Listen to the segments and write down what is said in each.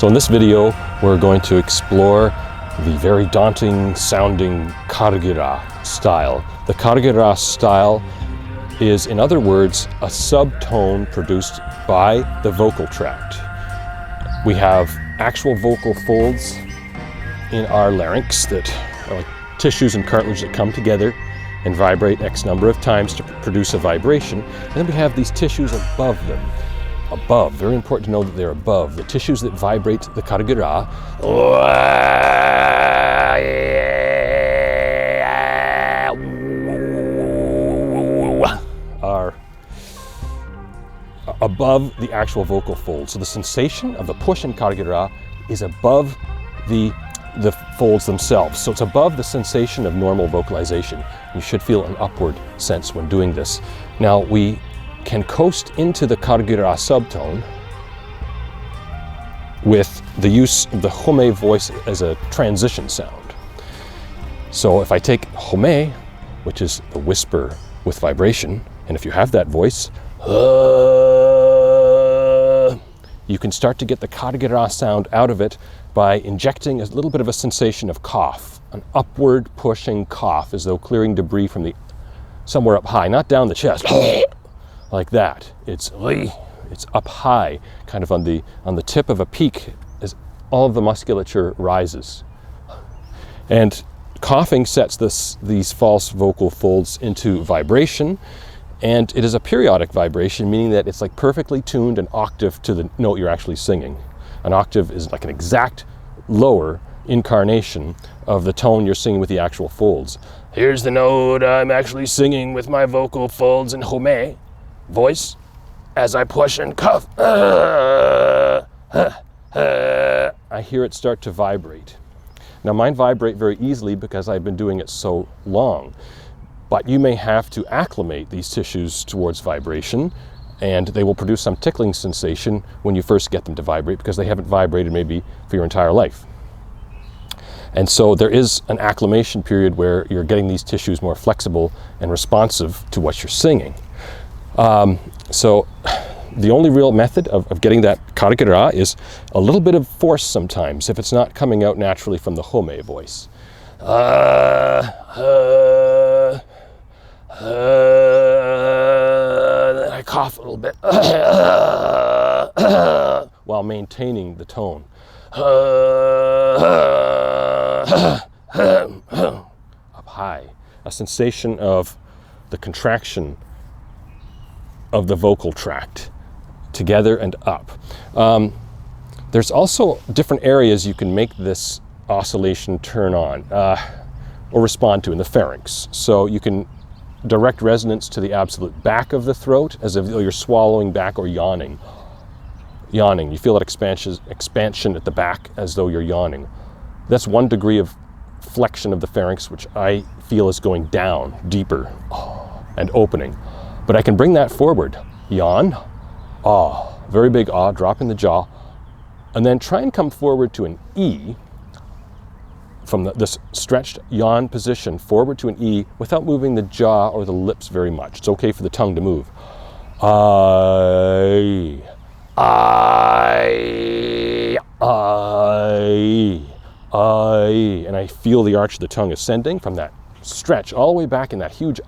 So in this video, we're going to explore the very daunting sounding Kargyraa style. The Kargyraa style is, in other words, a subtone produced by the vocal tract. We have actual vocal folds in our larynx that are like tissues and cartilage that come together and vibrate X number of times to produce a vibration. And then we have these tissues above them. Above, very important to know that they're above. The tissues that vibrate the Kargyraa are above the actual vocal folds. So the sensation of the push in Kargyraa is above the folds themselves. So it's above the sensation of normal vocalization. You should feel an upward sense when doing this. Now we can coast into the Kargyraa subtone with the use of the home voice as a transition sound. So if I take home, which is the whisper with vibration, and if you have that voice, you can start to get the Kargyraa sound out of it by injecting a little bit of a sensation of cough, an upward pushing cough, as though clearing debris from somewhere up high, not down the chest, like that. It's up high, kind of on the tip of a peak, as all of the musculature rises. And coughing sets these false vocal folds into vibration, and it is a periodic vibration, meaning that it's like perfectly tuned an octave to the note you're actually singing. An octave is like an exact lower incarnation of the tone you're singing with the actual folds. Here's the note I'm actually singing with my vocal folds in home voice as I push and cough. I hear it start to vibrate. Now mine vibrate very easily because I've been doing it so long, but you may have to acclimate these tissues towards vibration, and they will produce some tickling sensation when you first get them to vibrate because they haven't vibrated maybe for your entire life. And so there is an acclimation period where you're getting these tissues more flexible and responsive to what you're singing. So the only real method of getting that Kargyraa is a little bit of force sometimes if it's not coming out naturally from the home voice. Then I cough a little bit while maintaining the tone. Up high, a sensation of the contraction of the vocal tract, together and up. There's also different areas you can make this oscillation turn on or respond to in the pharynx. So you can direct resonance to the absolute back of the throat, as if you're swallowing back or yawning. Yawning, you feel that expansion at the back as though you're yawning. That's one degree of flexion of the pharynx, which I feel is going down, deeper, and opening. But I can bring that forward. Yawn, very big drop in the jaw, and then try and come forward to an E, from this stretched yawn position forward to an E without moving the jaw or the lips very much. It's okay for the tongue to move. And I feel the arch of the tongue ascending from that stretch all the way back in that huge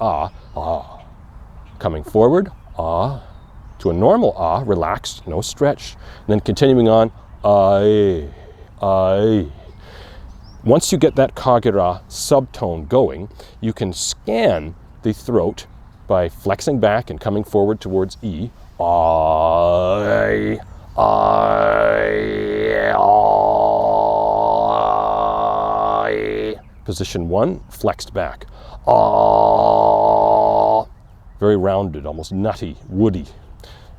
coming forward, to a normal relaxed, no stretch, and then continuing on, Once you get that Kargyraa subtone going, you can scan the throat by flexing back and coming forward towards E. Position 1, flexed back. Very rounded, almost nutty, woody.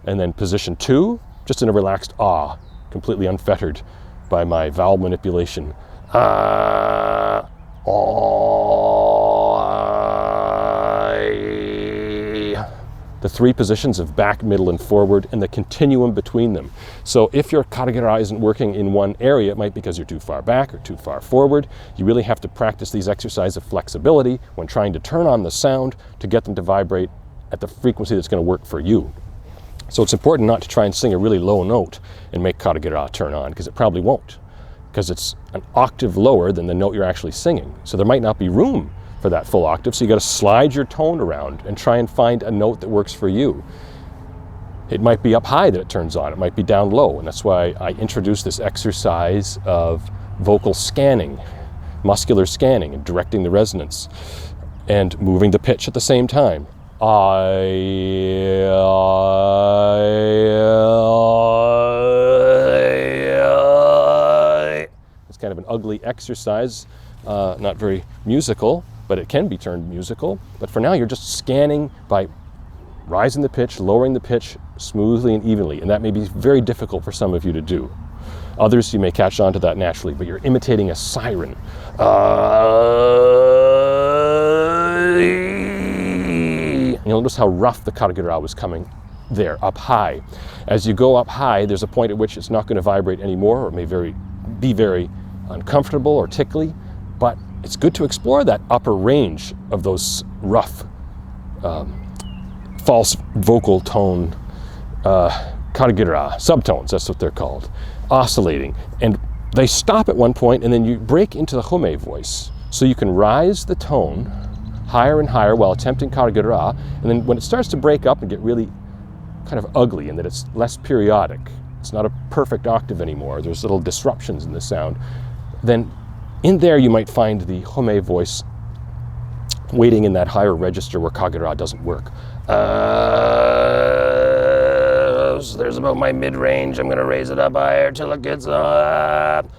And then position 2, just in a relaxed completely unfettered by my vowel manipulation. The three positions of back, middle, and forward, and the continuum between them. So if your Kargyraa isn't working in one area, it might be because you're too far back or too far forward. You really have to practice these exercises of flexibility when trying to turn on the sound to get them to vibrate at the frequency that's going to work for you. So it's important not to try and sing a really low note and make Kargyraa turn on, because it probably won't, because it's an octave lower than the note you're actually singing. So there might not be room for that full octave, so you got to slide your tone around and try and find a note that works for you. It might be up high that it turns on, it might be down low, and that's why I introduced this exercise of vocal scanning, muscular scanning, and directing the resonance and moving the pitch at the same time. It's kind of an ugly exercise, not very musical, but it can be turned musical. But for now, you're just scanning by rising the pitch, lowering the pitch smoothly and evenly, and that may be very difficult for some of you to do. Others, you may catch on to that naturally, but you're imitating a siren. You'll notice how rough the Kargyraa was coming there, up high. As you go up high, there's a point at which it's not going to vibrate anymore, or it may be very uncomfortable or tickly, but it's good to explore that upper range of those rough, false vocal tone Kargyraa, subtones, that's what they're called, oscillating. And they stop at one point, and then you break into the Hume voice. So you can rise the tone higher and higher while attempting Kargyraa, and then when it starts to break up and get really kind of ugly and that it's less periodic, it's not a perfect octave anymore, there's little disruptions in the sound, then in there you might find the Hume voice waiting in that higher register where Kargyraa doesn't work. So there's about my mid-range. I'm going to raise it up higher till it gets up.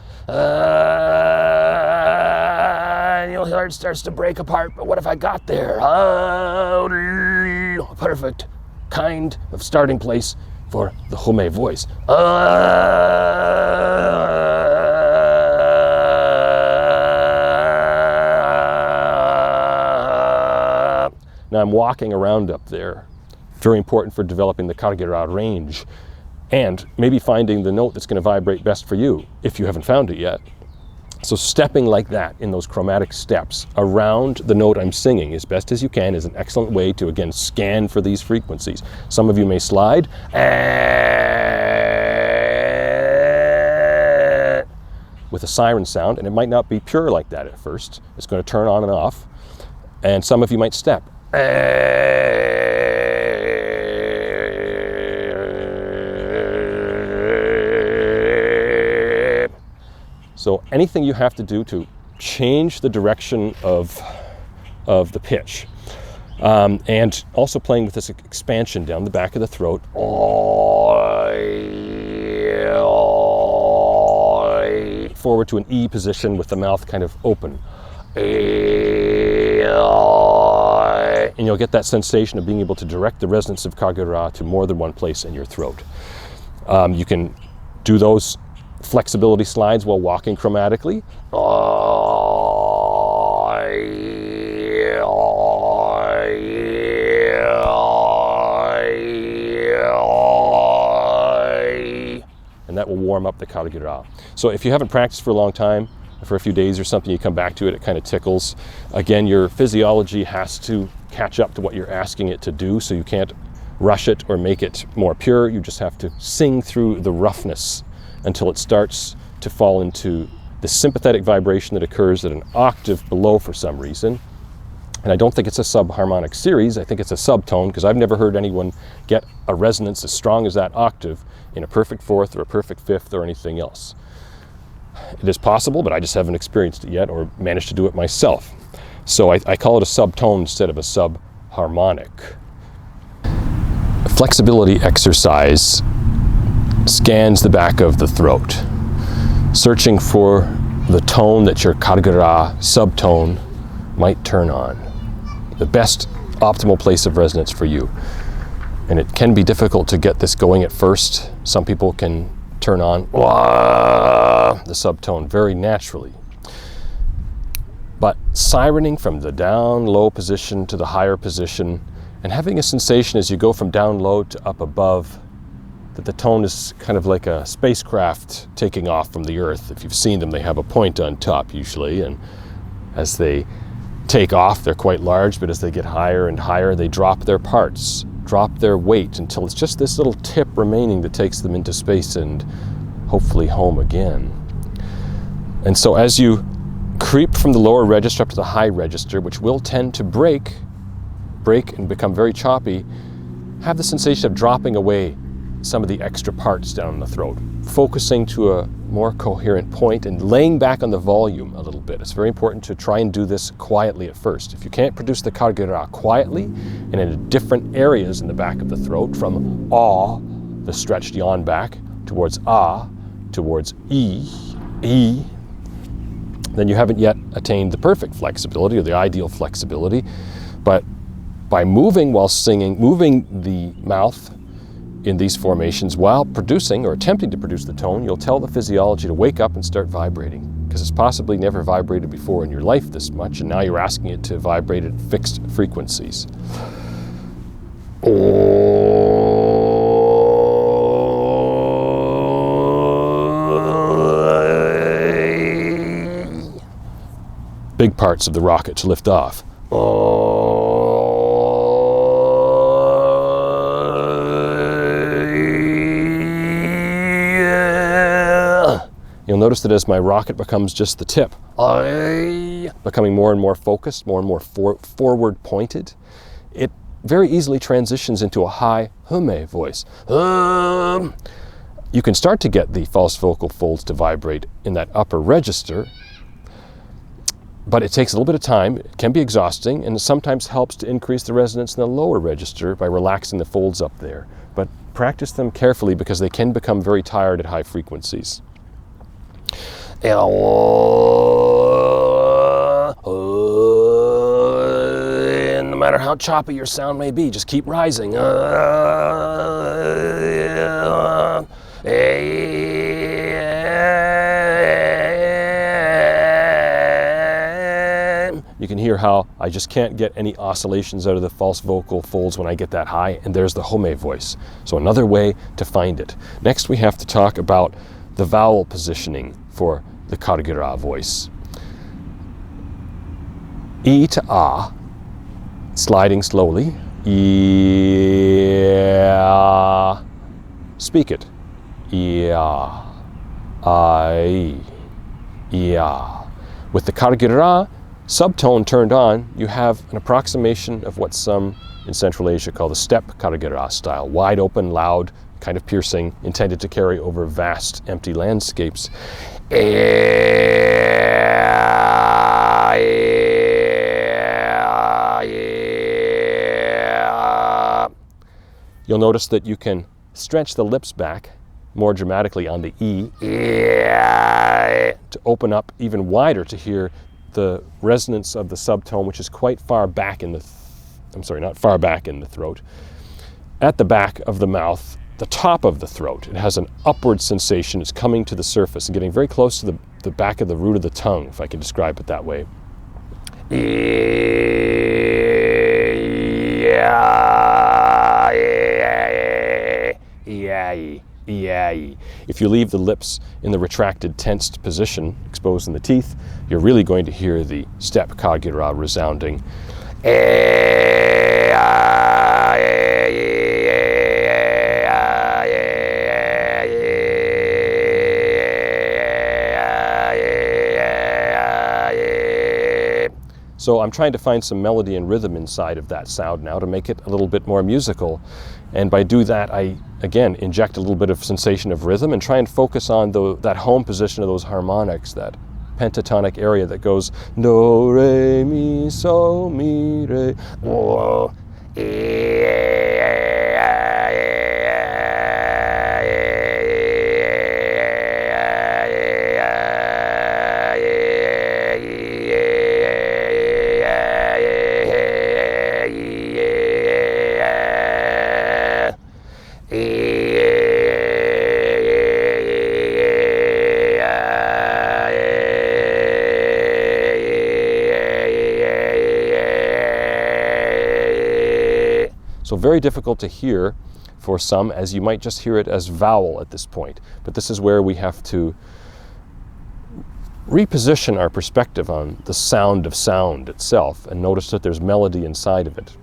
And you'll hear it starts to break apart. But what if I got there? Perfect kind of starting place for the Hume voice. Now I'm walking around up there. Very important for developing the Kargyraa range and maybe finding the note that's going to vibrate best for you if you haven't found it yet. So stepping like that in those chromatic steps around the note I'm singing as best as you can is an excellent way to, again, scan for these frequencies. Some of you may slide with a siren sound, and it might not be pure like that at first. It's going to turn on and off. And some of you might step. So anything you have to do to change the direction of the pitch, and also playing with this expansion down the back of the throat, forward to an E position with the mouth kind of open, and you'll get that sensation of being able to direct the resonance of Kargyraa to more than one place in your throat. You can do those flexibility slides while walking chromatically. And that will warm up the Kargyraa. So if you haven't practiced for a long time, for a few days or something, you come back to it, it kind of tickles. Again, your physiology has to catch up to what you're asking it to do, so you can't rush it or make it more pure. You just have to sing through the roughness until it starts to fall into the sympathetic vibration that occurs at an octave below for some reason. And I don't think it's a subharmonic series, I think it's a subtone, because I've never heard anyone get a resonance as strong as that octave in a perfect fourth or a perfect fifth or anything else. It is possible, but I just haven't experienced it yet or managed to do it myself. So I call it a subtone instead of a subharmonic. A flexibility exercise scans the back of the throat, searching for the tone that your Kargyraa subtone might turn on, the best optimal place of resonance for you. And it can be difficult to get this going at first. Some people can turn on the subtone very naturally. But sirening from the down low position to the higher position, and having a sensation as you go from down low to up above, that the tone is kind of like a spacecraft taking off from the Earth. If you've seen them, they have a point on top usually, and as they take off, they're quite large, but as they get higher and higher, they drop their parts. drop their weight until it's just this little tip remaining that takes them into space and hopefully home again. And so as you creep from the lower register up to the high register, which will tend to break and become very choppy, have the sensation of dropping away some of the extra parts down the throat, focusing to a more coherent point and laying back on the volume a little bit. It's very important to try and do this quietly at first. If you can't produce the Kargyraa quietly and in different areas in the back of the throat, from ah, the stretched yawn back, towards ah, towards e, then you haven't yet attained the perfect flexibility or the ideal flexibility. But by moving while singing, moving the mouth in these formations while producing or attempting to produce the tone, you'll tell the physiology to wake up and start vibrating, because it's possibly never vibrated before in your life this much, and now you're asking it to vibrate at fixed frequencies. Big parts of the rocket to lift off. You'll notice that as my rocket becomes just the tip, becoming more and more focused, more and more forward pointed, it very easily transitions into a high hume voice. You can start to get the false vocal folds to vibrate in that upper register, but it takes a little bit of time. It can be exhausting, and it sometimes helps to increase the resonance in the lower register by relaxing the folds up there. But practice them carefully, because they can become very tired at high frequencies. And no matter how choppy your sound may be, just keep rising. You can hear how I just can't get any oscillations out of the false vocal folds when I get that high, and there's the hume voice. So another way to find it. Next, we have to talk about the vowel positioning for the Kargyraa voice. E to ah, sliding slowly. Yeah. Speak it. Yeah. I. Yeah. With the Kargyraa subtone turned on, you have an approximation of what some in Central Asia call the steppe Kargyraa style. Wide open, loud, kind of piercing, intended to carry over vast, empty landscapes. You'll notice that you can stretch the lips back more dramatically on the E to open up even wider to hear the resonance of the subtone, which is quite far back in the, not far back in the throat, at the back of the mouth, the top of the throat. It has an upward sensation. It's coming to the surface and getting very close to the back of the root of the tongue, if I can describe it that way. If you leave the lips in the retracted, tensed position, exposing the teeth, you're really going to hear the steppe Kargyraa resounding. So I'm trying to find some melody and rhythm inside of that sound now to make it a little bit more musical. And by doing that, I, again, inject a little bit of sensation of rhythm and try and focus on that home position of those harmonics, that pentatonic area that goes do, re, mi, so, mi, re, oh, So very difficult to hear for some, as you might just hear it as vowel at this point. But this is where we have to reposition our perspective on the sound of sound itself and notice that there's melody inside of it.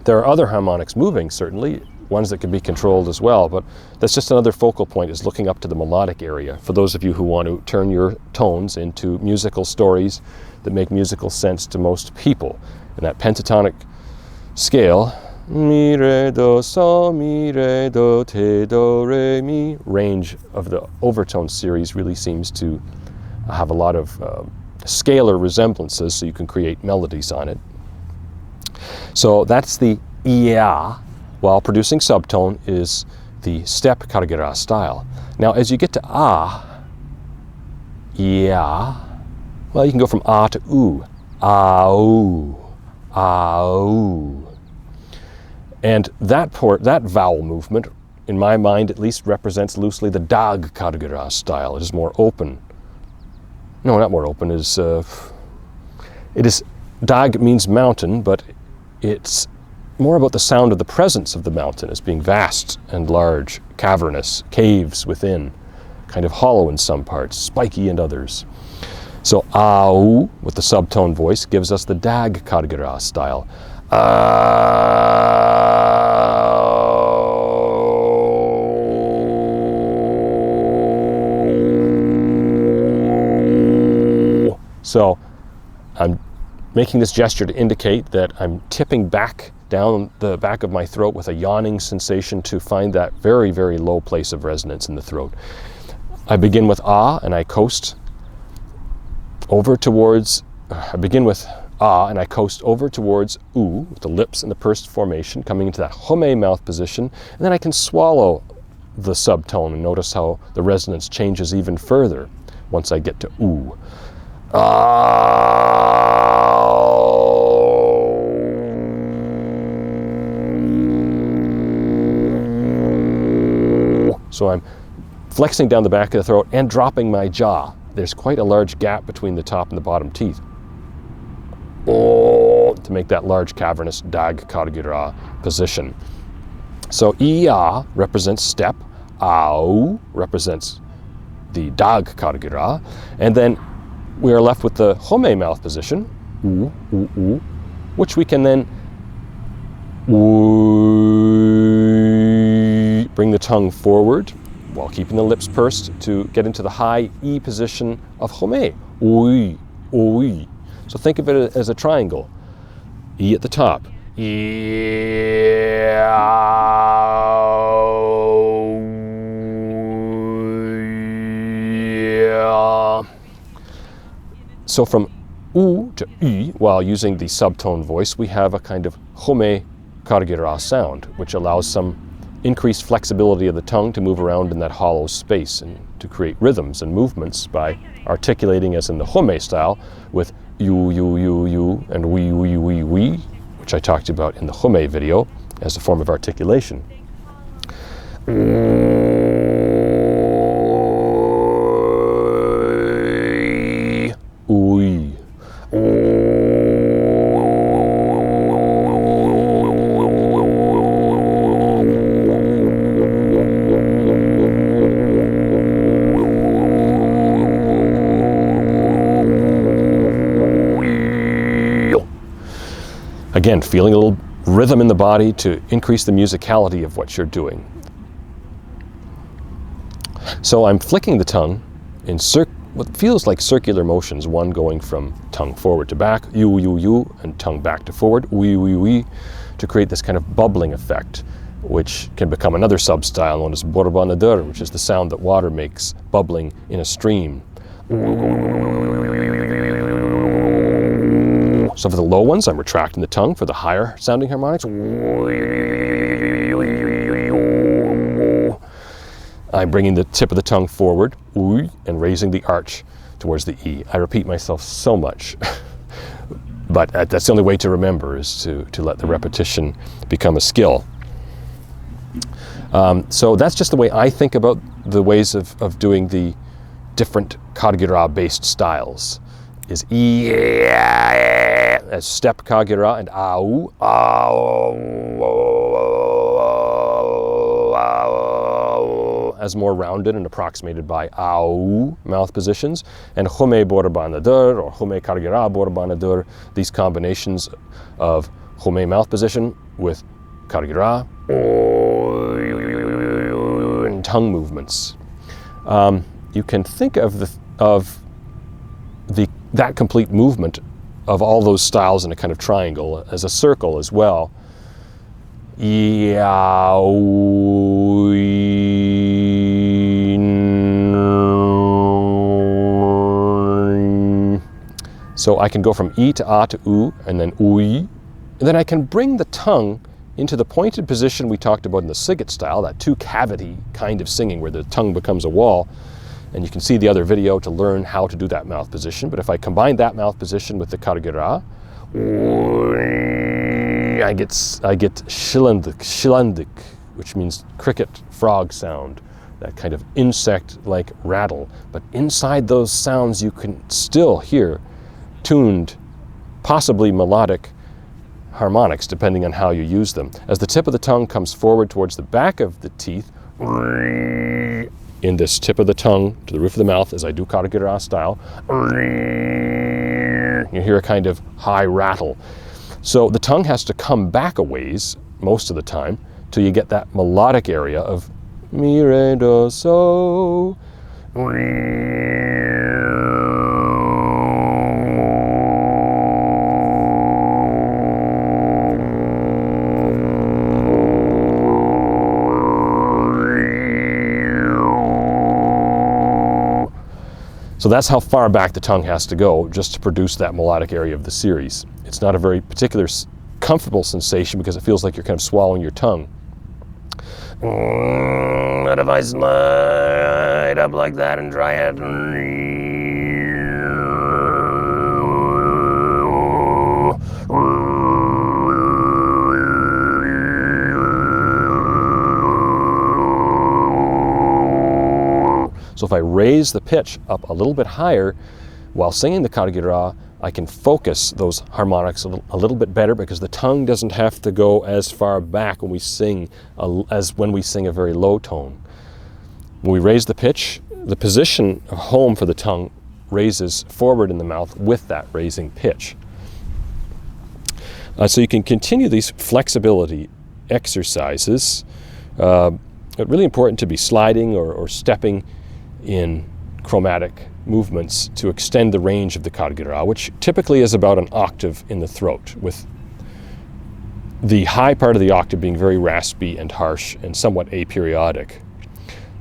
There are other harmonics moving, certainly, ones that can be controlled as well, but that's just another focal point, is looking up to the melodic area for those of you who want to turn your tones into musical stories that make musical sense to most people. And that pentatonic scale, mi, re, do, sol, mi, re, do, te, do, re, mi, range of the overtone series really seems to have a lot of scalar resemblances, so you can create melodies on it. So that's the ia, while producing subtone is the step Kargyraa style. Now as you get to ia, well, you can go from to oo, oo. And that vowel movement, in my mind at least, represents loosely the dag Kargyraa style. It is more open. No, not more open. Dag means mountain, but it's more about the sound of the presence of the mountain as being vast and large, cavernous, caves within, kind of hollow in some parts, spiky in others. So au, with the subtone voice, gives us the dag Kargyraa style. So I'm making this gesture to indicate that I'm tipping back down the back of my throat with a yawning sensation to find that very, very low place of resonance in the throat. I begin with and I coast over towards, and I coast over towards with the lips in the pursed formation, coming into that home mouth position, and then I can swallow the subtone and notice how the resonance changes even further once I get to So I'm flexing down the back of the throat and dropping my jaw. There's quite a large gap between the top and the bottom teeth to make that large cavernous dag Kargyraa position. So ia represents step, au represents the dag Kargyraa, and then we are left with the home mouth position, which we can then bring the tongue forward while keeping the lips pursed to get into the high E position of home. So think of it as a triangle. E at the top. So from to y, while using the subtone voice, we have a kind of home Kargyraa sound, which allows some increased flexibility of the tongue to move around in that hollow space and to create rhythms and movements by articulating as in the home style with you, and we, which I talked about in the home video as a form of articulation. Again, feeling a little rhythm in the body to increase the musicality of what you're doing. So I'm flicking the tongue in what feels like circular motions, one going from tongue forward to back, you, and tongue back to forward, we, to create this kind of bubbling effect, which can become another sub-style known as borbanadur, which is the sound that water makes bubbling in a stream. So for the low ones, I'm retracting the tongue. For the higher sounding harmonics, I'm bringing the tip of the tongue forward and raising the arch towards the E. I repeat myself so much, but that's the only way to remember, is to let the repetition become a skill. So that's just the way I think about the ways of doing the different Kargyraa-based styles. Is E as step Kargyraa and au as more rounded and approximated by au mouth positions, and home borbanadur or home Kargyraa borbanadur, these combinations of Home mouth position with Kargyraa and tongue movements. You can think of that complete movement of all those styles in a kind of triangle as a circle as well. So I can go from E to A to U, and then ui. And then I can bring the tongue into the pointed position we talked about in the Siget style, that two-cavity kind of singing where the tongue becomes a wall. And you can see the other video to learn how to do that mouth position. But if I combine that mouth position with the Kargyraa, I get shilandik, which means cricket, frog sound, that kind of insect-like rattle. But inside those sounds you can still hear tuned, possibly melodic harmonics, depending on how you use them. As the tip of the tongue comes forward towards the back of the teeth, in this tip of the tongue to the roof of the mouth, as I do Kargyraa style, you hear a kind of high rattle. So the tongue has to come back a ways most of the time till you get that melodic area of mi, re, do, so. So that's how far back the tongue has to go just to produce that melodic area of the series. It's not a very particular comfortable sensation because it feels like you're kind of swallowing your tongue. But if I slide up like that and try it. So if I raise the pitch up a little bit higher while singing the Kargyraa, I can focus those harmonics a little bit better because the tongue doesn't have to go as far back when we sing as when we sing a very low tone. When we raise the pitch, the position of home for the tongue raises forward in the mouth with that raising pitch. So you can continue these flexibility exercises. It's really important to be sliding or stepping in chromatic movements to extend the range of the Kargyraa, which typically is about an octave in the throat, with the high part of the octave being very raspy and harsh and somewhat aperiodic.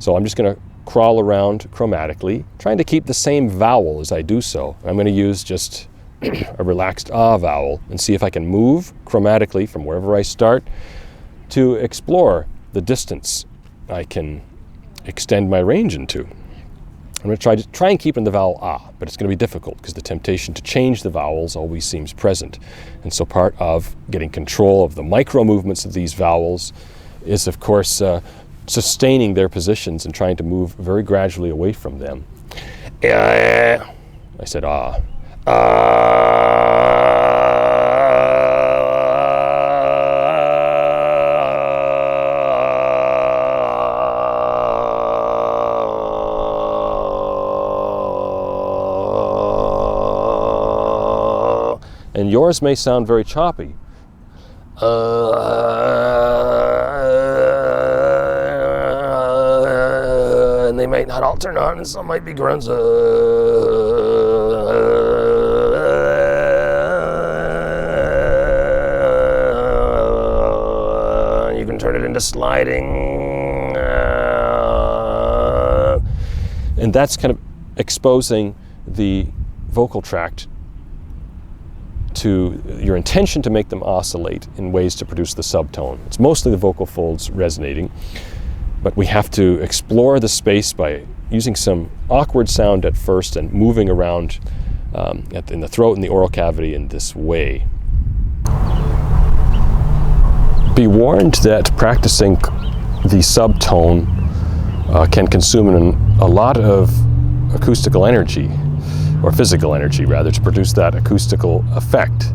So I'm just going to crawl around chromatically, trying to keep the same vowel as I do so. I'm going to use just a relaxed ah vowel and see if I can move chromatically from wherever I start to explore the distance I can extend my range into. I'm going to try and keep in the vowel ah, but it's going to be difficult because the temptation to change the vowels always seems present. And so part of getting control of the micro movements of these vowels is, of course, sustaining their positions and trying to move very gradually away from them. I said ah. And yours may sound very choppy. And they might not all turn on, and some might be grunts. You can turn it into sliding. And that's kind of exposing the vocal tract to your intention to make them oscillate in ways to produce the subtone. It's mostly the vocal folds resonating, but we have to explore the space by using some awkward sound at first and moving around in the throat and the oral cavity in this way. Be warned that practicing the subtone can consume a lot of acoustical energy, or physical energy rather, to produce that acoustical effect.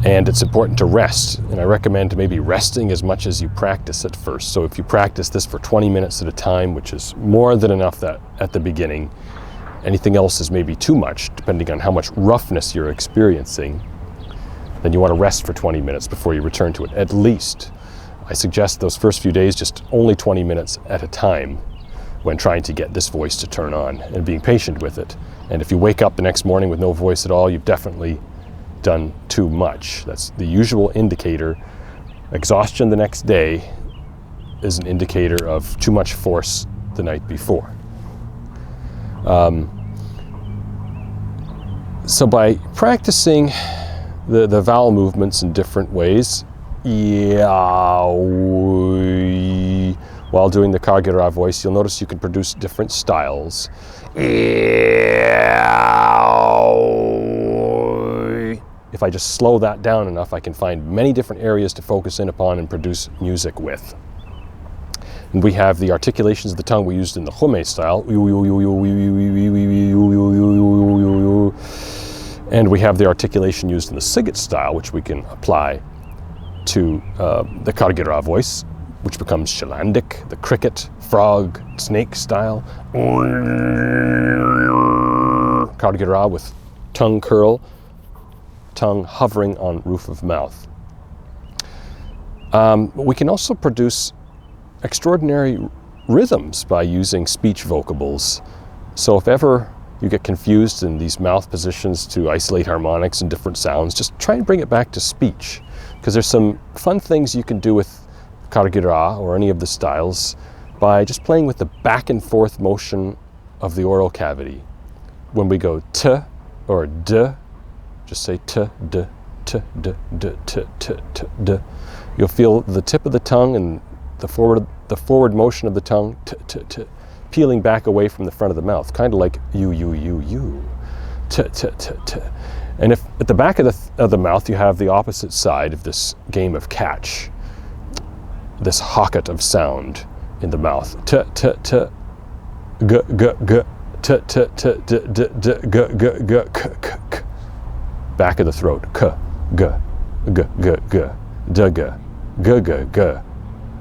And it's important to rest, and I recommend maybe resting as much as you practice at first. So if you practice this for 20 minutes at a time, which is more than enough that at the beginning, anything else is maybe too much, depending on how much roughness you're experiencing. then you want to rest for 20 minutes before you return to it, at least. I suggest those first few days just only 20 minutes at a time when trying to get this voice to turn on, and being patient with it. And if you wake up the next morning with no voice at all, you've definitely done too much. That's the usual indicator. Exhaustion the next day is an indicator of too much force the night before. So by practicing the vowel movements in different ways, while doing the Kargyraa voice, you'll notice you can produce different styles. If I just slow that down enough, I can find many different areas to focus in upon and produce music with. And we have the articulations of the tongue we used in the Khmer style. And we have the articulation used in the Sigit style, which we can apply to the Kargyraa voice, which becomes Shalandic, the cricket, frog, snake style. Kargyraa with tongue curl, tongue hovering on roof of mouth. We can also produce extraordinary rhythms by using speech vocables. So if ever you get confused in these mouth positions to isolate harmonics and different sounds, just try and bring it back to speech, because there's some fun things you can do with Kargyraa or any of the styles by just playing with the back and forth motion of the oral cavity. When we go t or d, just say t, d, t, d, d, t, t, t, d. You'll feel the tip of the tongue and the forward motion of the tongue, t, t, t, peeling back away from the front of the mouth, kind of like you, t, t, t, t. And if at the back of the mouth you have the opposite side of this game of catch, this hocket of sound in the mouth, t, t, t, g, g, g, t, t, t, d, d, d, g, g, g, k, k, k. Back of the throat, k, g, g, g, g, d, g, g, g, g,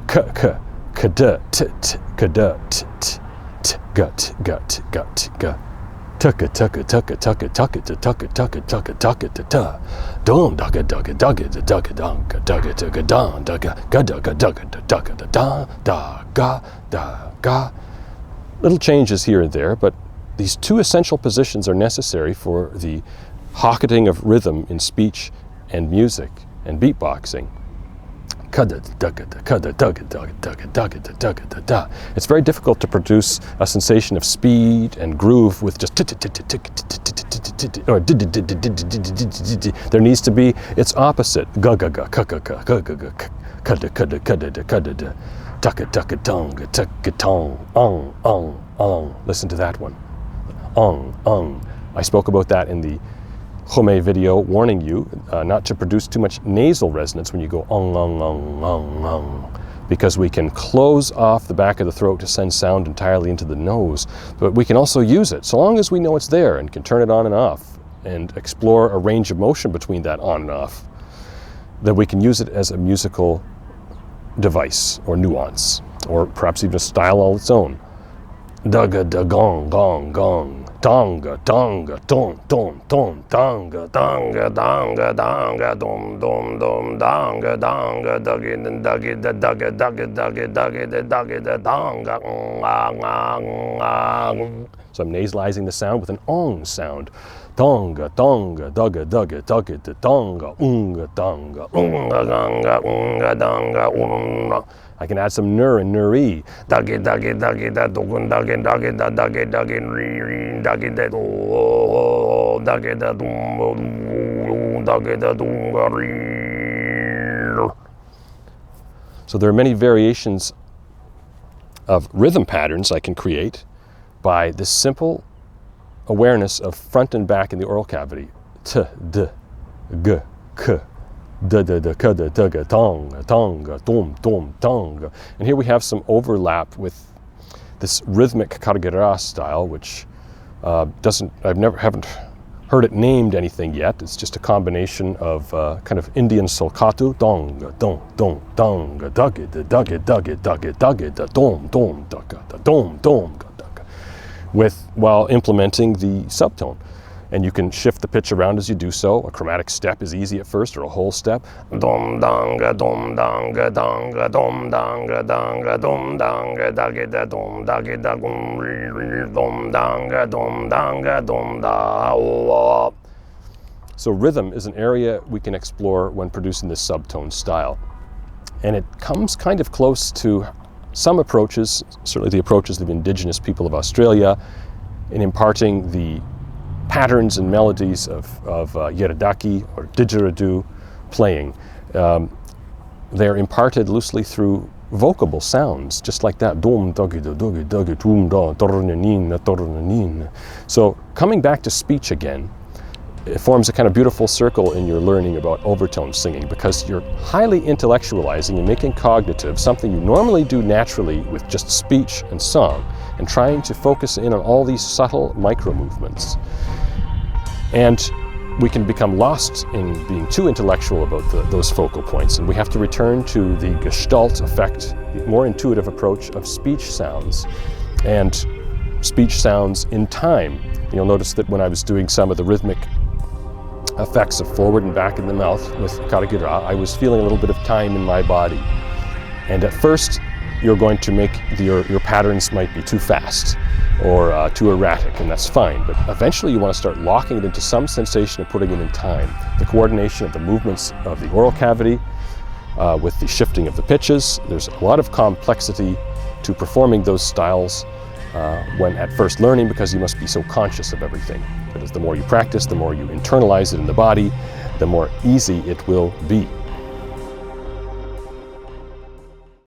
k, k, k, d, t, t, k, d, t, t, t, gut, gut, gut, gut. Tucka, tucka, tucka, tucka, tucka, tucka, tucka, tucka, tucka, tucka, dong, dugga, dugga, dugga, dugga, dugga, dugga, dugga, dong, dugga, dugga, dugga, dugga, da, da, ga, da, ga. Little changes here and there, but these two essential positions are necessary for the hocketing of rhythm in speech and music and beatboxing. It's very difficult to produce a sensation of speed and groove with just or there needs to be its opposite. Listen to that one. I spoke about that in the Khmer video, warning you not to produce too much nasal resonance when you go because we can close off the back of the throat to send sound entirely into the nose, but we can also use it so long as we know it's there and can turn it on and off and explore a range of motion between that on and off, that we can use it as a musical device or nuance, or perhaps even a style all its own. Dugga da gong gong gong. Donga, donga, don, don, don, donga, donga, donga, donga, dom, dom, dom, donga, donga, duggy, duggy, duggy, duggy, duggy, duggy, duggy, donga, so I'm nasalizing the sound with an ong sound. Donga, donga, dugga, dugga, dugga, donga, donga, donga, donga, donga. I can add some nur and nuri. Duggy, duggy, duggy, da dogun, duggy, duggy, da duggy, duggy, duggy, da do, duggy, da dum, duggy, da dum. So there are many variations of rhythm patterns I can create by this simple awareness of front and back in the oral cavity. T, d, g, k. Da da da ka da da ga tonga tonga dum dum tonga. And here we have some overlap with this rhythmic Kargyraa style, which haven't heard it named anything yet. It's just a combination of kind of Indian solkatu, donga dong dong donga dugga da dugga dugga dugga dugga da dom dom dugga da dom dom dugga, while implementing the subtone. And you can shift the pitch around as you do so. A chromatic step is easy at first, or a whole step. Dom danga dom danga danga dom danga danga dom danga dagi da dom dagi da dom danga dom danga dom da. So rhythm is an area we can explore when producing this subtone style. And it comes kind of close to some approaches, certainly the approaches of the indigenous people of Australia, in imparting the patterns and melodies of Yiradaki or didgeridoo playing. They're imparted loosely through vocable sounds, just like that. So coming back to speech again, it forms a kind of beautiful circle in your learning about overtone singing, because you're highly intellectualizing and making cognitive something you normally do naturally with just speech and song, and trying to focus in on all these subtle micro movements. And we can become lost in being too intellectual about those focal points, and we have to return to the Gestalt effect, the more intuitive approach of speech sounds, and speech sounds in time. You'll notice that when I was doing some of the rhythmic effects of forward and back in the mouth with Kargyraa, I was feeling a little bit of time in my body. And at first, you're going to make your patterns might be too fast or too erratic, and that's fine. But eventually you want to start locking it into some sensation and putting it in time. The coordination of the movements of the oral cavity with the shifting of the pitches. There's a lot of complexity to performing those styles when at first learning, because you must be so conscious of everything. But as the more you practice, the more you internalize it in the body, the more easy it will be.